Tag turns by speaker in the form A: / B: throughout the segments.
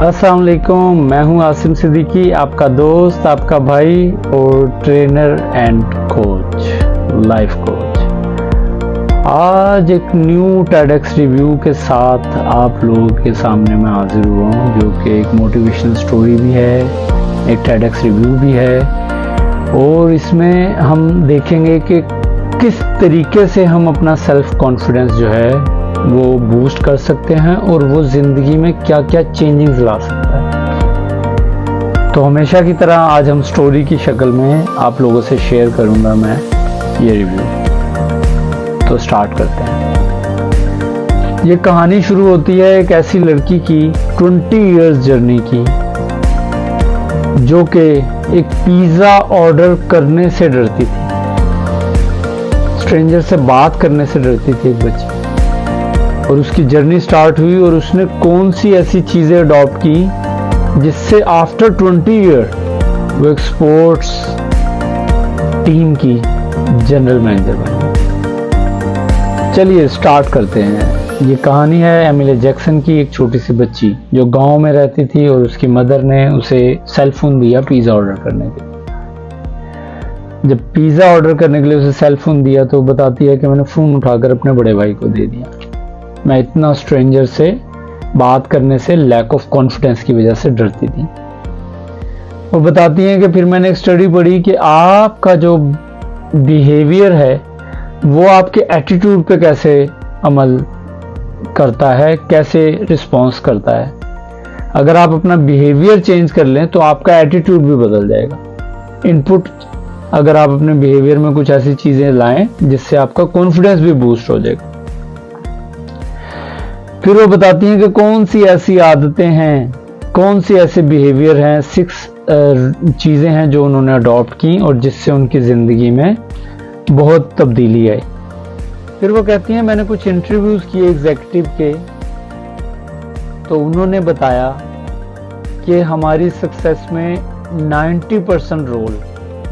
A: अस्सलाम वालेकुम, मैं हूं आसिम सिद्दीकी, आपका दोस्त, आपका भाई और trainer and coach, life coach. आज एक न्यू टेडएक्स रिव्यू के साथ आप लोगों के सामने मैं हाजिर हुआ हूं, जो कि एक मोटिवेशनल स्टोरी भी है, एक टेडएक्स रिव्यू भी है और इसमें हम देखेंगे कि किस तरीके से हम अपना सेल्फ कॉन्फिडेंस जो है वो बूस्ट कर सकते हैं और वो ज़िंदगी में क्या क्या चेंजिंग्स ला सकता है। तो हमेशा की तरह आज हम स्टोरी की शक्ल में आप लोगों से शेयर करूंगा मैं ये रिव्यू। तो स्टार्ट करते हैं। ये कहानी शुरू होती है एक ऐसी लड़की की 20 इयर्स जर्नी की, जो कि एक पिज़्ज़ा ऑर्डर करने से डरती थी, स्ट्रेंजर से बात करने से डरती थी एक बच्ची। और उसकी जर्नी स्टार्ट हुई और उसने कौन सी ऐसी चीज़ें अडॉप्ट की जिससे आफ्टर 20 ईयर वो एक स्पोर्ट्स टीम की जनरल मैनेजर बनी। चलिए स्टार्ट करते हैं। ये कहानी है एमिली जैक्सन की, एक छोटी सी बच्ची जो गांव में रहती थी और उसकी मदर ने उसे सेल फोन दिया पिज़्ज़ा ऑर्डर करने के लिए। जब पिज़्ज़ा ऑर्डर करने के लिए उसे सेल फोन दिया तो बताती है कि मैंने फ़ोन उठाकर अपने बड़े भाई को दे दिया। मैं इतना स्ट्रेंजर से बात करने से लैक ऑफ कॉन्फिडेंस की वजह से डरती थी। वो बताती हैं कि फिर मैंने एक स्टडी पढ़ी कि आपका जो बिहेवियर है वो आपके एटीट्यूड पे कैसे अमल करता है, कैसे रिस्पॉन्स करता है। अगर आप अपना बिहेवियर चेंज कर लें तो आपका एटीट्यूड भी बदल जाएगा। इनपुट अगर आप अपने बिहेवियर में कुछ ऐसी चीज़ें लाएं जिससे आपका कॉन्फिडेंस भी बूस्ट हो जाएगा। फिर वो बताती हैं कि कौन सी ऐसी आदतें हैं, कौन सी ऐसे बिहेवियर हैं, 6 चीज़ें हैं जो उन्होंने अडॉप्ट की और जिससे उनकी ज़िंदगी में बहुत तब्दीली आई। फिर वो कहती हैं मैंने कुछ इंटरव्यूज़ किए एग्जीक्यूटिव के, तो उन्होंने बताया कि हमारी सक्सेस में 90% रोल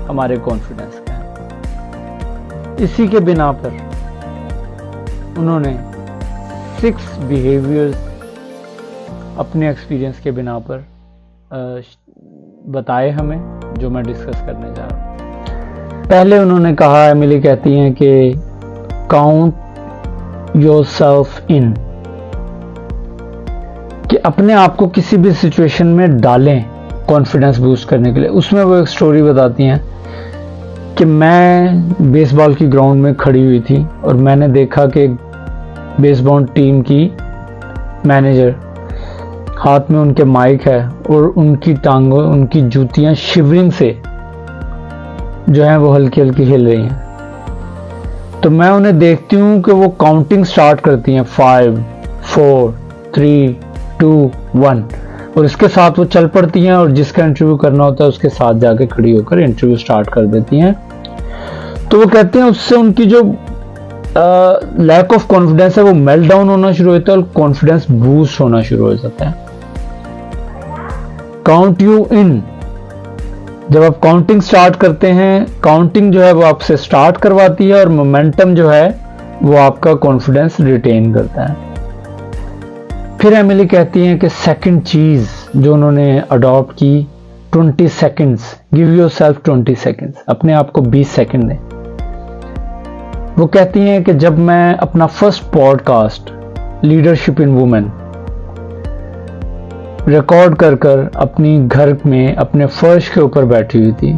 A: हमारे कॉन्फिडेंस का है। इसी के बिना पर उन्होंने 6 बिहेवियर्स अपने एक्सपीरियंस के बिना पर बताए हमें, जो मैं डिस्कस करने जा रहा हूँ। पहले उन्होंने कहा, एमिली कहती हैं कि काउंट योरसेल्फ इन, कि अपने आप को किसी भी सिचुएशन में डालें कॉन्फिडेंस बूस्ट करने के लिए। उसमें वो एक स्टोरी बताती हैं कि मैं बेसबॉल की ग्राउंड में खड़ी हुई थी और मैंने देखा कि बेसबॉल टीम की मैनेजर, हाथ में उनके माइक है और उनकी टांगों, उनकी जूतियां शिवरिंग से जो है वो हल्की हल्की हिल रही हैं। तो मैं उन्हें देखती हूँ कि वो काउंटिंग स्टार्ट करती हैं 5, 4, 3, 2, 1 और इसके साथ वो चल पड़ती हैं और जिसका इंटरव्यू करना होता है उसके साथ जाके खड़ी होकर इंटरव्यू स्टार्ट कर देती हैं। तो वो कहते हैं उससे उनकी जो लैक ऑफ कॉन्फिडेंस है वो मेल्ट डाउन होना शुरू होता है और कॉन्फिडेंस बूस्ट होना शुरू हो जाता है। काउंट यू इन, जब आप काउंटिंग स्टार्ट करते हैं, काउंटिंग जो है वो आपसे स्टार्ट करवाती है और मोमेंटम जो है वो आपका कॉन्फिडेंस रिटेन करता है। फिर एमिली कहती हैं कि सेकंड चीज जो उन्होंने अडॉप्ट की, 20 सेकंड्स, गिव योरसेल्फ 20 सेकंड्स, अपने आप को 20 सेकंड दें। वो कहती हैं कि जब मैं अपना first podcast leadership in women record कर अपनी घर में अपने फर्श के ऊपर बैठी हुई थी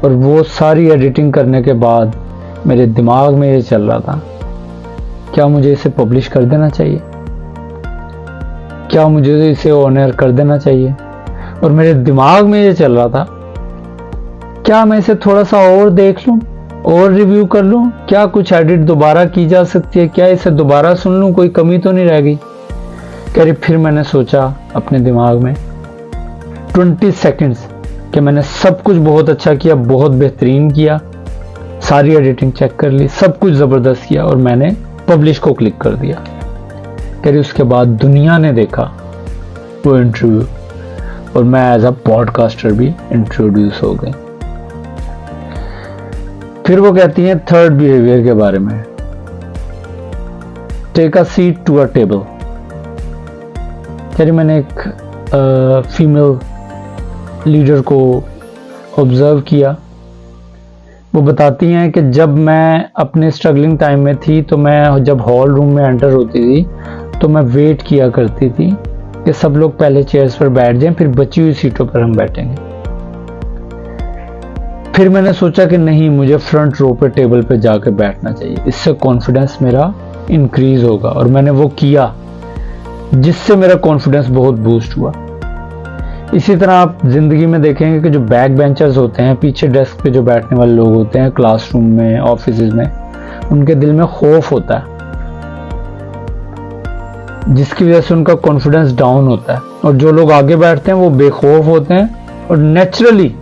A: और वो सारी एडिटिंग करने के बाद मेरे दिमाग में ये चल रहा था, क्या मुझे इसे पब्लिश कर देना चाहिए, क्या मुझे इसे ऑनर कर देना चाहिए। और मेरे दिमाग में ये चल रहा था, क्या मैं इसे थोड़ा सा और देख लूं और रिव्यू कर लूं, क्या कुछ एडिट दोबारा की जा सकती है, क्या इसे दोबारा सुन लूं, कोई कमी तो नहीं रह गई। कह रही फिर मैंने सोचा अपने दिमाग में 20 सेकंड्स कि मैंने सब कुछ बहुत अच्छा किया, बहुत बेहतरीन किया, सारी एडिटिंग चेक कर ली, सब कुछ ज़बरदस्त किया और मैंने पब्लिश को क्लिक कर दिया। कह रही उसके बाद दुनिया ने देखा वो इंटरव्यू और मैं एज अ पॉडकास्टर भी इंट्रोड्यूस हो गई। फिर वो कहती हैं थर्ड बिहेवियर के बारे में, take a seat to a table. कह रही मैंने एक फीमेल लीडर को ऑब्ज़र्व किया। वो बताती हैं कि जब मैं अपने स्ट्रगलिंग टाइम में थी तो मैं जब हॉल रूम में एंटर होती थी तो मैं वेट किया करती थी कि सब लोग पहले चेयर्स पर बैठ जाएं, फिर बची हुई सीटों पर हम बैठेंगे। फिर मैंने सोचा कि नहीं, मुझे फ्रंट रो पे टेबल पे जाकर बैठना चाहिए, इससे कॉन्फिडेंस मेरा इंक्रीज होगा। और मैंने वो किया, जिससे मेरा कॉन्फिडेंस बहुत बूस्ट हुआ। इसी तरह आप जिंदगी में देखेंगे कि जो बैक बेंचर्स होते हैं, पीछे डेस्क पे जो बैठने वाले लोग होते हैं क्लासरूम में, ऑफिस में, उनके दिल में खौफ होता है, जिसकी वजह से उनका कॉन्फिडेंस डाउन होता है। और जो लोग आगे बैठते हैं वो बेखौफ होते हैं और नेचुरली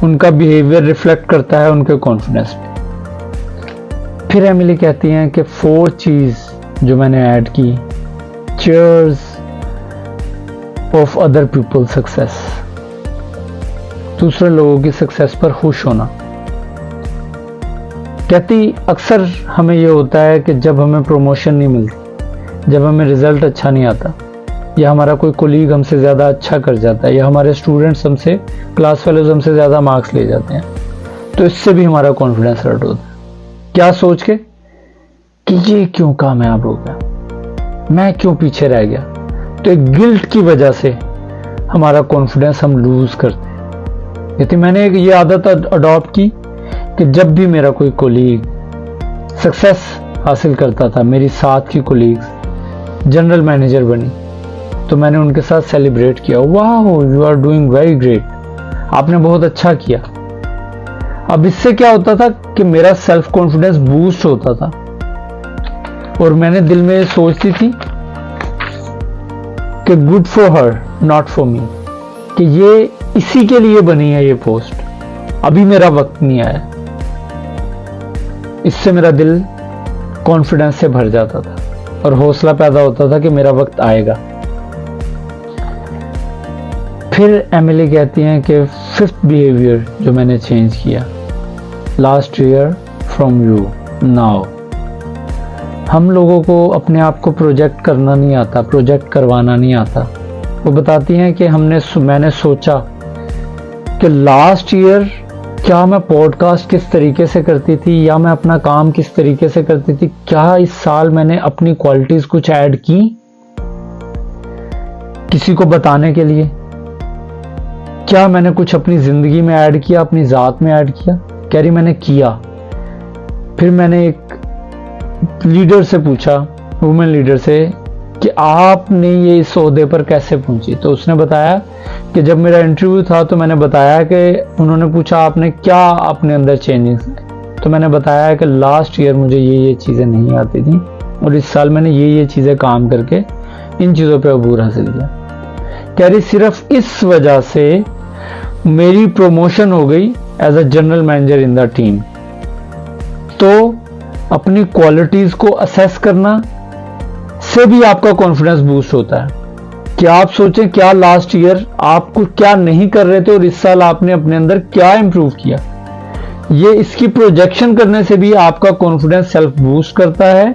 A: उनका बिहेवियर रिफ्लेक्ट करता है उनके कॉन्फिडेंस पे। फिर एमिली कहती हैं कि 4 चीज जो मैंने ऐड की, cheers of other people success, दूसरे लोगों की सक्सेस पर खुश होना। कहती अक्सर हमें यह होता है कि जब हमें प्रमोशन नहीं मिलती, जब हमें रिजल्ट अच्छा नहीं आता, या हमारा कोई कोलीग हमसे ज़्यादा अच्छा कर जाता है, या हमारे स्टूडेंट्स हमसे, क्लास फेलोज हमसे ज़्यादा मार्क्स ले जाते हैं, तो इससे भी हमारा कॉन्फिडेंस हर्ट होता है। क्या सोच के कि ये क्यों कामयाब हो गया, मैं क्यों पीछे रह गया। तो एक गिल्ट की वजह से हमारा कॉन्फिडेंस हम लूज करते हैं। यदि मैंने एक ये आदत अडॉप्ट की कि जब भी मेरा कोई कोलीग सक्सेस हासिल करता था, मेरी साथ की कोलीग्स जनरल मैनेजर बनी, तो मैंने उनके साथ सेलिब्रेट किया, वाह you are doing very great, आपने बहुत अच्छा किया। अब इससे क्या होता था कि मेरा सेल्फ कॉन्फिडेंस बूस्ट होता था और मैंने दिल में ये सोचती थी कि good for her not for me, कि ये इसी के लिए बनी है ये पोस्ट, अभी मेरा वक्त नहीं आया। इससे मेरा दिल कॉन्फिडेंस से भर जाता था और हौसला पैदा होता था कि मेरा वक्त आएगा। फिर एमिली कहती हैं कि 5th बिहेवियर जो मैंने चेंज किया, last year from you now. हम लोगों को अपने आप को प्रोजेक्ट करना नहीं आता, प्रोजेक्ट करवाना नहीं आता। वो बताती हैं कि मैंने सोचा कि लास्ट ईयर क्या मैं पॉडकास्ट किस तरीके से करती थी, या मैं अपना काम किस तरीके से करती थी, क्या इस साल मैंने अपनी क्वालिटीज कुछ ऐड की किसी को बताने के लिए, क्या मैंने कुछ अपनी जिंदगी में ऐड किया, अपनी जात में ऐड किया। कह रही मैंने किया। फिर मैंने एक लीडर से पूछा, वुमेन लीडर से, कि आपने ये इस ओहदे पर कैसे पहुंची। तो उसने बताया कि जब मेरा इंटरव्यू था तो मैंने बताया कि उन्होंने पूछा आपने क्या अपने अंदर चेंजेस, तो मैंने बताया कि लास्ट ईयर मुझे ये चीज़ें नहीं आती थी और इस साल मैंने ये चीज़ें काम करके इन चीज़ों पे अबूर हासिल किया। कह रही सिर्फ इस वजह से मेरी प्रमोशन हो गई as a general manager in the team. तो अपनी क्वालिटीज को असेस करना से भी आपका कॉन्फिडेंस बूस्ट होता है कि आप सोचें क्या लास्ट ईयर आपको क्या नहीं कर रहे थे और इस साल आपने अपने अंदर क्या इंप्रूव किया। ये इसकी प्रोजेक्शन करने से भी आपका कॉन्फिडेंस सेल्फ बूस्ट करता है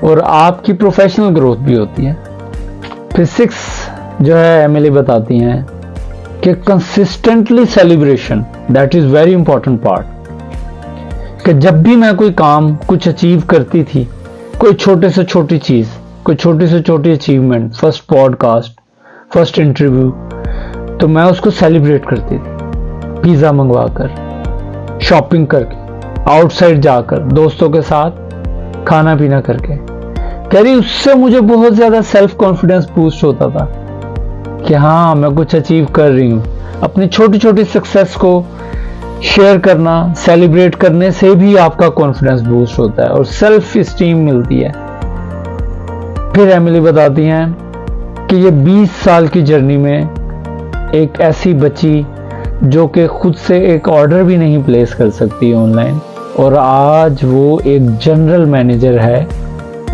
A: और आपकी प्रोफेशनल ग्रोथ भी होती है। फिर 6 जो है एमिली बताती हैं कि consistently celebration, that is very important part, कि जब भी मैं कोई काम कुछ अचीव करती थी, कोई छोटे से छोटी चीज, कोई छोटी से छोटी achievement, first podcast, first interview, तो मैं उसको सेलिब्रेट करती थी, पिज्जा मंगवाकर, शॉपिंग करके, आउटसाइड जाकर, दोस्तों के साथ खाना पीना करके। कह रही उससे मुझे बहुत ज्यादा सेल्फ कॉन्फिडेंस बूस्ट होता था कि हाँ मैं कुछ अचीव कर रही हूँ। अपनी छोटी छोटी सक्सेस को शेयर करना, सेलिब्रेट करने से भी आपका कॉन्फिडेंस बूस्ट होता है और सेल्फ स्टीम मिलती है। फिर एमिली बताती हैं कि ये 20 साल की जर्नी में एक ऐसी बच्ची जो कि खुद से एक ऑर्डर भी नहीं प्लेस कर सकती ऑनलाइन, और आज वो एक जनरल मैनेजर है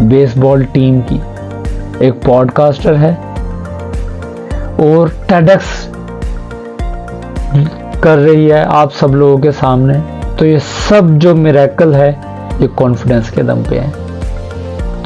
A: बेसबॉल टीम की, एक पॉडकास्टर है और टेडेक्स कर रही है आप सब लोगों के सामने। तो ये सब जो मिरेकल है ये कॉन्फिडेंस के दम पे है।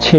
A: 6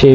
A: 6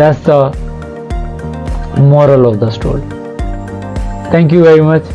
A: That's the moral of the story. Thank you very much.